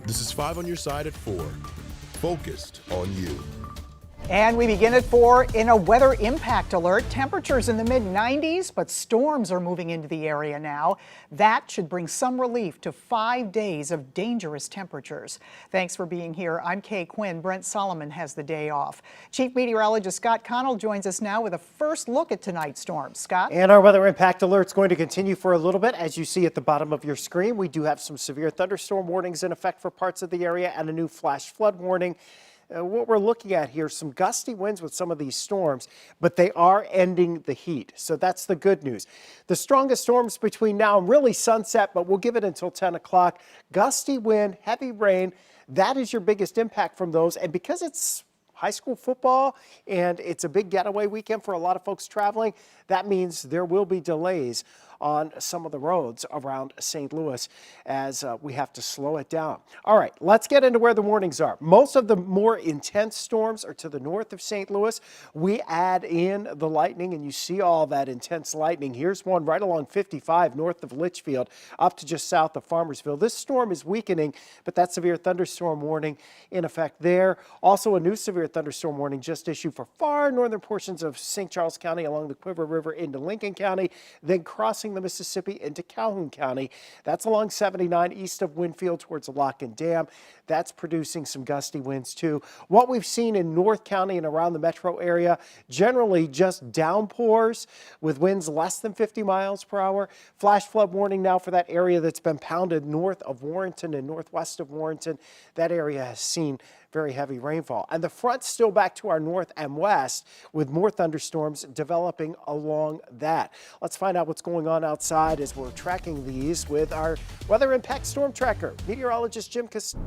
This is 5 on your side at 4. Focused on you. And we begin at 4 in a weather impact alert. Temperatures in the mid-90s, but storms are moving into the area now. That should bring some relief to 5 days of dangerous temperatures. Thanks for being here. I'm Kay Quinn. Brent Solomon has the day off. Chief Meteorologist Scott Connell joins us now with a first look at tonight's storms. Scott? And our weather impact alert is going to continue for a little bit. As you see at the bottom of your screen, we do have some severe thunderstorm warnings in effect for parts of the area and a new flash flood warning. What we're looking at here, some gusty winds with some of these storms, but they are ending the heat. So that's the good news. The strongest storms between now and really sunset, but we'll give it until 10 o'clock. Gusty wind, heavy rain, that is your biggest impact from those. And because it's high school football and it's a big getaway weekend for a lot of folks traveling, that means there will be delays on some of the roads around St. Louis as we have to slow it down. All right, let's get into where the warnings are. Most of the more intense storms are to the north of St. Louis. We add in the lightning and you see all that intense lightning. Here's one right along 55 north of Litchfield up to just south of Farmersville. This storm is weakening, but that severe thunderstorm warning in effect there. Also a new severe thunderstorm warning just issued for far northern portions of St. Charles County along the Quiver River into Lincoln County, then crossing the Mississippi into Calhoun County. That's along 79 east of Winfield towards the Lock and Dam. That's producing some gusty winds too. What we've seen in North County and around the metro area, generally just downpours with winds less than 50 miles per hour. Flash flood warning now for that area that's been pounded north of Warrenton and northwest of Warrenton. That area has seen very heavy rainfall. And the front's still back to our north and west with more thunderstorms developing along that. Let's find out what's going on outside as we're tracking these with our weather impact storm tracker, meteorologist Jim Costello.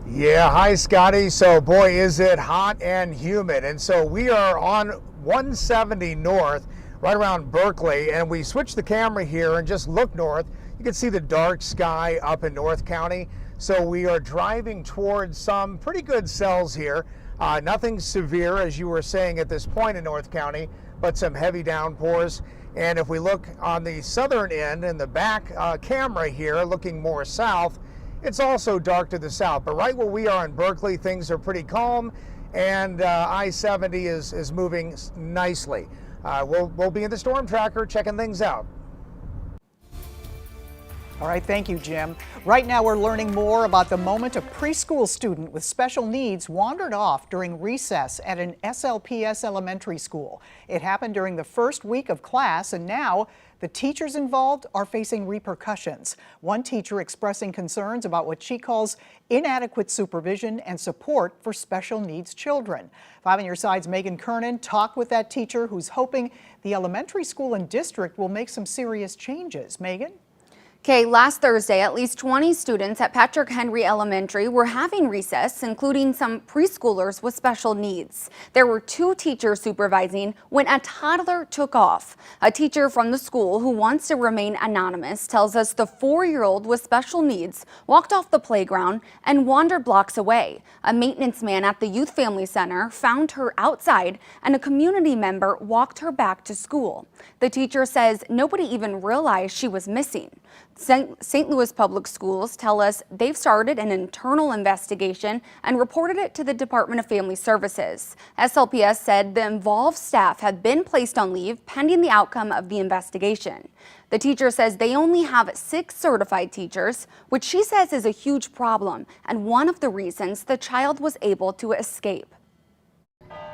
Yeah, hi Scotty. So boy, is it hot and humid. And so we are on 170 north, right around Berkeley, and we switched the camera here and just look north. You can see the dark sky up in North County. So we are driving towards some pretty good cells here. Nothing severe, as you were saying at this point in North County, but some heavy downpours. And if we look on the southern end in the back camera here, looking more south, it's also dark to the south. But right where we are in Berkeley, things are pretty calm, and I-70 is moving nicely. We'll be in the storm tracker checking things out. All right, thank you, Jim. Right now we're learning more about the moment a preschool student with special needs wandered off during recess at an SLPS elementary school. It happened during the first week of class, and now the teachers involved are facing repercussions. One teacher expressing concerns about what she calls inadequate supervision and support for special needs children. 5 on your side's Megan Kernan talked with that teacher who's hoping the elementary school and district will make some serious changes. Megan? Okay, last Thursday, at least 20 students at Patrick Henry Elementary were having recess, including some preschoolers with special needs. There were 2 teachers supervising when a toddler took off. A teacher from the school who wants to remain anonymous tells us the 4-year-old with special needs walked off the playground and wandered blocks away. A maintenance man at the Youth Family Center found her outside, and a community member walked her back to school. The teacher says nobody even realized she was missing. St. Louis Public Schools tell us they've started an internal investigation and reported it to the Department of Family Services. SLPS said the involved staff have been placed on leave pending the outcome of the investigation. The teacher says they only have 6 certified teachers, which she says is a huge problem and one of the reasons the child was able to escape.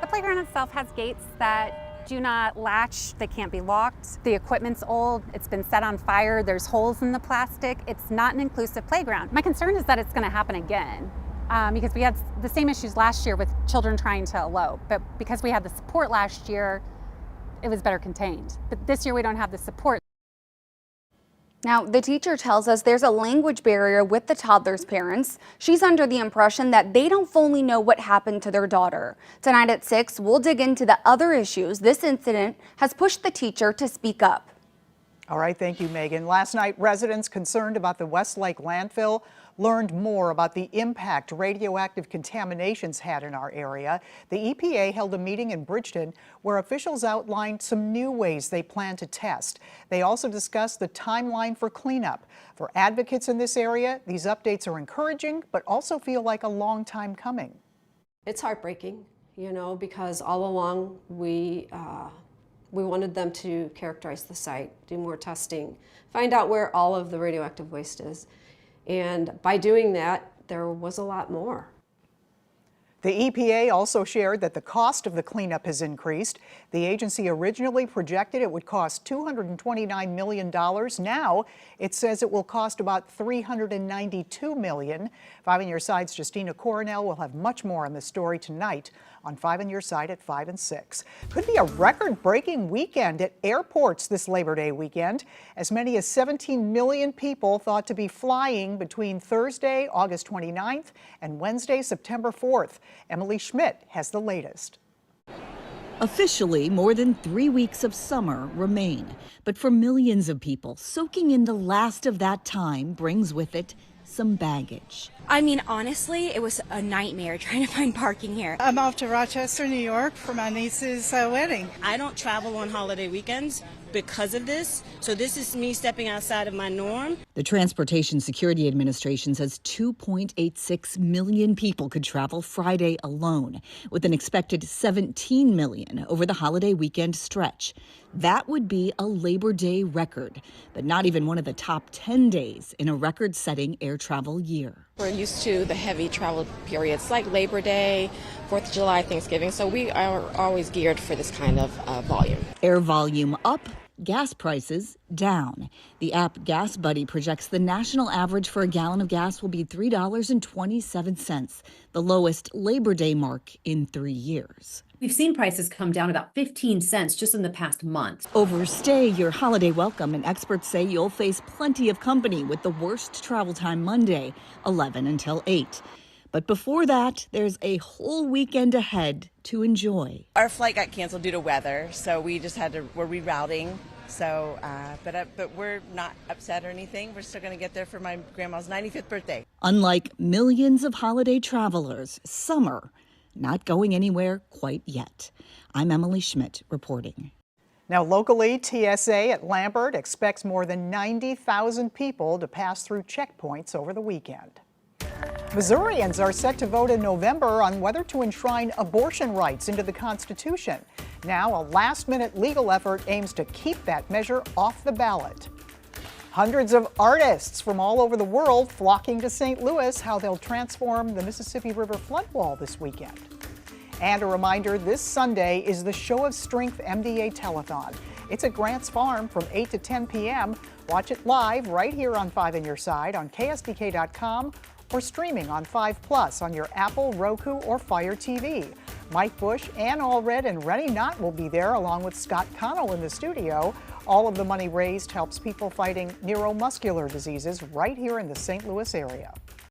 The playground itself has gates that do not latch, they can't be locked. The equipment's old, it's been set on fire, there's holes in the plastic. It's not an inclusive playground. My concern is that it's gonna happen again because we had the same issues last year with children trying to elope, but because we had the support last year, it was better contained. But this year we don't have the support. Now, the teacher tells us there's a language barrier with the toddler's parents. She's under the impression that they don't fully know what happened to their daughter. Tonight at 6, we'll dig into the other issues this incident has pushed the teacher to speak up. All right, thank you, Megan. Last night, residents concerned about the Westlake landfill learned more about the impact radioactive contaminations had in our area. The EPA held a meeting in Bridgeton where officials outlined some new ways they plan to test. They also discussed the timeline for cleanup. For advocates in this area, these updates are encouraging, but also feel like a long time coming. It's heartbreaking, because all along we wanted them to characterize the site, do more testing, find out where all of the radioactive waste is. And by doing that, there was a lot more. The EPA also shared that the cost of the cleanup has increased. The agency originally projected it would cost $229 million. Now it says it will cost about $392 million. 5 on Your Side's Justina Coronel will have much more on this story tonight on 5 on Your Side at 5 and 6. Could be a record-breaking weekend at airports this Labor Day weekend. As many as 17 million people thought to be flying between Thursday, August 29th and Wednesday, September 4th. Emily Schmidt has the latest. Officially, more than 3 weeks of summer remain. But for millions of people, soaking in the last of that time brings with it some baggage. I mean, honestly, it was a nightmare trying to find parking here. I'm off to Rochester, New York for my niece's wedding. I don't travel on holiday weekends because of this, so this is me stepping outside of my norm. The Transportation Security Administration says 2.86 million people could travel Friday alone, with an expected 17 million over the holiday weekend stretch. That would be a Labor Day record, but not even one of the top 10 days in a record-setting air travel year. We're used to the heavy travel periods like Labor Day, 4th of July, Thanksgiving, so we are always geared for this kind of volume. Air volume up, gas prices down. The app Gas Buddy projects the national average for a gallon of gas will be $3.27, the lowest Labor Day mark in 3 years. We've seen prices come down about 15 cents just in the past month. Overstay your holiday welcome, and experts say you'll face plenty of company with the worst travel time Monday, 11 until 8. But before that, there's a whole weekend ahead to enjoy. Our flight got canceled due to weather, so we're rerouting. So, but we're not upset or anything. We're still going to get there for my grandma's 95th birthday. Unlike millions of holiday travelers, summer not going anywhere quite yet. I'm Emily Schmidt reporting. Now locally, TSA at Lambert expects more than 90,000 people to pass through checkpoints over the weekend. Missourians are set to vote in November on whether to enshrine abortion rights into the Constitution. Now, a last-minute legal effort aims to keep that measure off the ballot. Hundreds of artists from all over the world flocking to St. Louis, how they'll transform the Mississippi River floodwall this weekend. And a reminder, this Sunday is the Show of Strength MDA Telethon. It's at Grants Farm from 8 to 10 p.m. Watch it live right here on 5 on Your Side on KSDK.com or streaming on 5 Plus on your Apple, Roku, or Fire TV. Mike Bush, Ann Allred, and Rennie Knott will be there along with Scott Connell in the studio. All of the money raised helps people fighting neuromuscular diseases right here in the St. Louis area.